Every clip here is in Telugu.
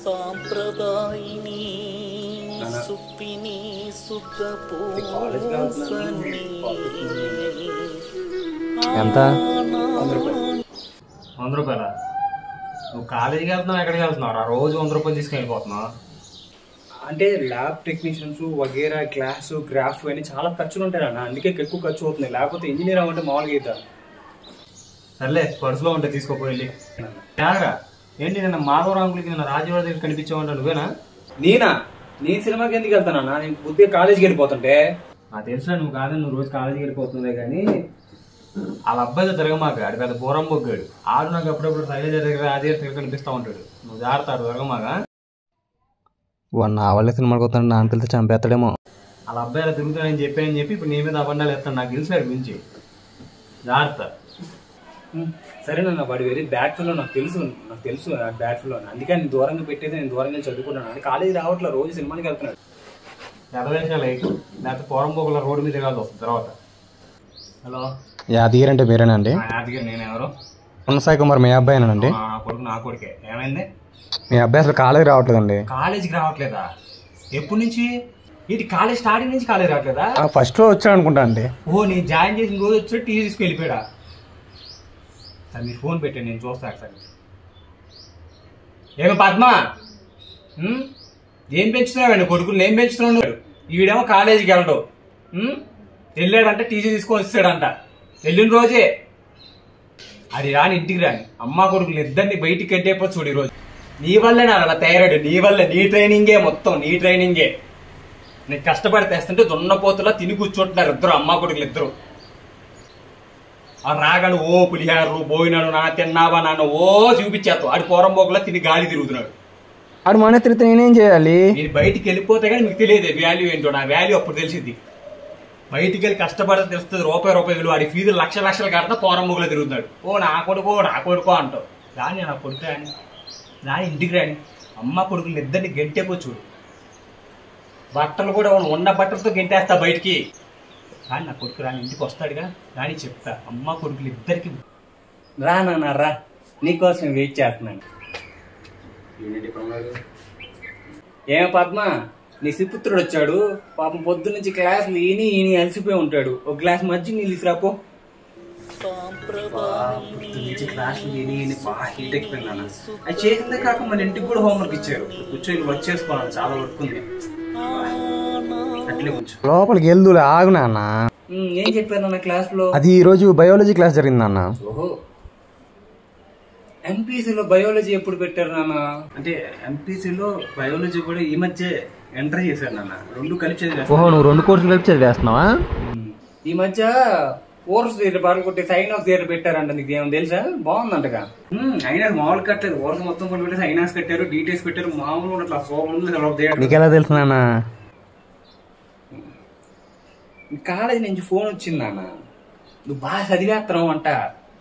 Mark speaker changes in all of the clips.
Speaker 1: సాంప్రదాయిని సుప్పిని
Speaker 2: ఎంత?
Speaker 3: 100 రూపాయల? నువ్వు కాలేజీకి వెళ్తున్నావు, ఎక్కడికి వెళ్తున్నావు? రోజు 100 రూపాయలు తీసుకెళ్ళిపోతున్నావు.
Speaker 2: అంటే ల్యాబ్ టెక్నీషియన్స్ వగేరా క్లాసు గ్రాఫ్ అని చాలా ఖర్చులు ఉంటాయి అన్న, అందుకే ఎక్కువ ఖర్చు అవుతుంది. లేకపోతే ఇంజనీర్ అవ్వంటే మామూలుగా అవుతారు.
Speaker 3: సర్లే, పర్సులో ఉంటే తీసుకోపోయి త్యాగరా. ఏంటి నిన్న మాధవరాంగులకి నిన్న రాజీవారి దగ్గర కనిపించావంట, నువ్వేనా?
Speaker 2: నేను సినిమాకి ఎందుకు వెళ్తానన్నా? నేను బుద్ధిగా కాలేజీకి వెళ్ళిపోతుంటే.
Speaker 3: నాకు తెలుసా నువ్వు కాదని, నువ్వు రోజు కాలేజీకి వెళ్ళిపోతుందే కానీ వాళ్ళ అబ్బాయితో తిరగమాక. ఆడు పెద్ద బోరం బొగ్గాడు. ఆడు నాకు అప్పుడప్పుడు శైలజ దగ్గర రాజీవారి దగ్గర కనిపిస్తూ ఉంటాడు. నువ్వు జాగ్రత్త, తిరగమాక.
Speaker 2: నా వాళ్ళ సినిమాకి వస్తాడు, నాకు తెలిసి చంపేస్తాడేమో.
Speaker 3: వాళ్ళ అబ్బాయి అలా తిరుగుతాడని చెప్పి ఇప్పుడు నీ మీద అబండాలు ఎత్తాడు. నాకు తెలిసాడు మించి. జాగ్రత్త.
Speaker 2: సరేనన్నా, వాడు వెరీ బ్యాడ్ ఫీల్. నాకు తెలుసు బ్యాడ్ ఫీల్. అందుకే నేను దూరంగా పెట్టేది, నేను దూరంగా చదువుకుంటాను. అంటే కాలేజీ రావట్లేదు, రోజు సినిమాకి వెళ్తున్నాడు.
Speaker 3: ఎదవేషాలు లేకపోతే పోరం పోగల రోడ్డు మీద కాదు వస్తుంది తర్వాత. హలో,
Speaker 2: యాదగిరి అంటే మీరేనండి?
Speaker 3: యాదగిరి. నేను ఎవరు?
Speaker 2: సాయి కుమార్, మీ అబ్బాయినండి?
Speaker 3: నా కొడుకే. ఏమైంది?
Speaker 2: మీ అబ్బాయి అసలు కాలేజీ రావట్లేదండి.
Speaker 3: కాలేజీకి రావట్లేదా? ఎప్పటి నుంచి? ఇది కాలేజ్ స్టార్టింగ్ నుంచి కాలేజ్ రావట్లేదా?
Speaker 2: ఫస్ట్ రోజు వచ్చాడు అనుకుంటా అండి.
Speaker 3: ఓ, నేను జాయిన్ చేసిన రోజు వచ్చి టీవీ తీసుకు వెళ్ళిపోయాడా? సార్ మీరు ఫోన్ పెట్టండి, నేను చూస్తాను సార్. ఏమో పద్మ, ఏం పెంచుతున్నావండి కొడుకులు? ఏం పెంచుతున్నావు? ఈడేమో కాలేజీకి వెళ్ళడు, వెళ్ళాడంటే టీసీ తీసుకొని వస్తాడంట. వెళ్ళిన రోజే అది రాని, ఇంటికి రాని అమ్మ కొడుకులు ఇద్దరిని బయటికి కట్టేపోతే చూడు. ఈరోజు నీ వల్లే నా అలా తయారాడు. నీ వల్లే, నీ ట్రైనింగే మొత్తం, నీ ట్రైనింగే. నీకు కష్టపడి తెస్తుంటే దున్నపోతులా తిని కూర్చుంటున్నారు ఇద్దరు అమ్మ కొడుకులు ఇద్దరు. ఆ రాగాడు ఓ పులిహారు పోయినాడు, నా తిన్నావా నాన్న ఓ చూపించేస్తావు. ఆడు పోరం పోకలా తిని గాలి తిరుగుతున్నాడు.
Speaker 2: ఆడు మన తిరిగితే నేనేం చేయాలి?
Speaker 3: మీరు బయటికి వెళ్ళిపోతే కానీ మీకు తెలియదు వాల్యూ ఏంటో. నా వాల్యూ అప్పుడు తెలిసింది. బయటికి వెళ్ళి కష్టపడితే తెలుస్తుంది రూపాయి విలువ. వాడి ఫీజులు లక్షలు కడితే పోరం పోగులో తిరుగుతున్నాడు. ఓ నా కొడుకో అంటావు. రాని నా కొడుకు రాని ఇంటికి రాని అమ్మ కొడుకులు ఇద్దరిని గెంటేపో చూడు. బట్టలు కూడా ఉన్న బట్టలతో గెంటేస్తా బయటికి. కానీ నా కొడుకు రాని ఇంటికి వస్తాడుగా, రాని చెప్తా. అమ్మ కొడుకులు ఇద్దరికి
Speaker 2: రా, నీకోసం వెయిట్ చేస్తున్నాను. ఏం పద్మ, నీ సుపుత్రుడు వచ్చాడు పాపం. పొద్దు నుంచి క్లాసులు ఈని అలసిపోయి ఉంటాడు. ఒక గ్లాస్ మజ్జిగ నీళ్ళు తీసుకురాపో.
Speaker 3: క్లాసులు బాగా హీట్ ఎక్కిపోయింది. అది చేసిందే కాక మన ఇంటికి కూడా హోంవర్క్ ఇచ్చారు. కూర్చొని వర్క్ చేసుకోవాలి, చాలా వర్క్ ఉంది. అట్లే కొంచెం
Speaker 2: లోపలికి వెళ్దులే, ఆగు నాన్న.
Speaker 3: ఏం చెప్పారు నాన్న క్లాస్ లో?
Speaker 2: అది ఈ రోజు బయాలజీ క్లాస్ జరిగింది నాన్న.
Speaker 3: ఓహో, ఎంపీసీలో బయాలజీ ఎప్పుడు పెట్టారు నాన్న? అంటే ఎంపీసీలో బయాలజీ కూడా ఈ మధ్య ఎంటర్ చేశారు నాన్న. రెండు కలిపి చదివేస్తా.
Speaker 2: ఓహో, నువ్వు 2 కోర్సులు కలిపి చదివేస్తున్నావా?
Speaker 3: ఈ మధ్య కోర్స్ థియరీ బాగా కొట్టి సైన్ ఆఫ్ థియరీ పెట్టారంట. నీకు ఏమో తెలుసా? బాగుందంటగా. అయినా మామూలు కట్టలేదు, కోర్సు మొత్తం కొన్ని పెట్టి సైనాస్ పెట్టారు, డీటెయిల్స్ పెట్టారు. మామూలు అట్లా
Speaker 2: నీకు ఎలా తెలుసు నాన్న?
Speaker 3: కాలేజీ నుంచి ఫోన్ వచ్చింది నాన్న, నువ్వు బాగా చదివేస్తున్నావు అంట.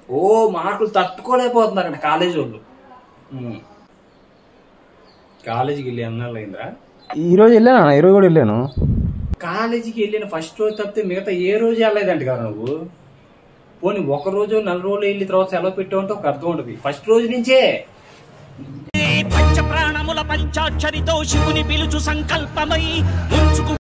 Speaker 3: ఓ మార్కులు తట్టుకోలేకపోతున్నారంట కాలేజీ వాళ్ళు. కాలేజీకి వెళ్ళి అన్నాళ్ళు అయిందిరా?
Speaker 2: ఈ రోజు వెళ్ళాను, ఈ రోజు కూడా వెళ్ళాను.
Speaker 3: కాలేజీకి వెళ్ళిన ఫస్ట్ రోజు తప్పితే మిగతా ఏ రోజు వెళ్ళలేదంట కదా నువ్వు. పోనీ 1 రోజు 4 రోజులు వెళ్ళి తర్వాత సెలవు పెట్టావంటే ఒక అర్థం ఉంటుంది. ఫస్ట్ రోజు నుంచే
Speaker 1: పంచ ప్రాణముల పంచాక్షరితో శివుని పిలుచు సంకల్పమై